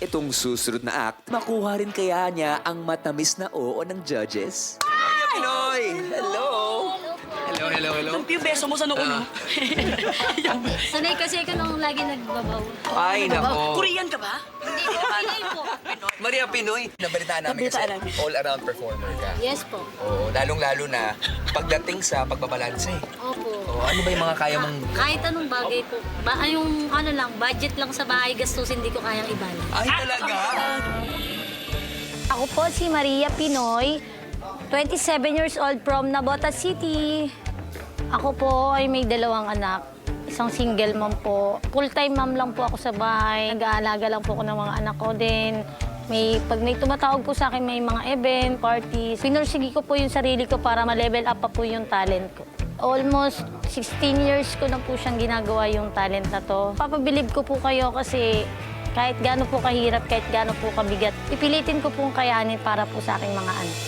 Itong susunod na act, makuha rin kaya niya ang matamis na oo ng judges? Pinoy! Hello! Hello, hello, hello. Yung beso mo sa noo, no? Sanay kasi ako nung lagi nagbabaw. Ay, nako. Korean ka ba? Hindi po, Pinoy po. Maria Pinoy. Nabalitaan namin kasi Nabalitaan namin. all-around performer ka. Yes po. Oo, lalong-lalo na pagdating sa pagbabalanse. Opo. Oo, ano ba yung mga kaya mong... Kahit anong bagay po. Yung ano lang, budget lang sa bahay, gastusin hindi ko kayang ibalik. Ay, talaga? Ako po si Maria Pinoy, 27 years old from Navotas City. Ako po ay may 2 anak. Isang single mom po. Full-time mom lang po ako sa bahay. Nag-aalaga lang po ako ng mga anak ko din. Pag may tumatawag po sa akin, may mga event, parties. Pinursigi ko po yung sarili ko para ma-level up pa po yung talent ko. Almost 16 years ko na po siyang ginagawa yung talent na to. Papabilib ko po kayo kasi kahit gaano po kahirap, kahit gaano po kabigat, pipilitin ko pong kayanin para po sa aking mga anak.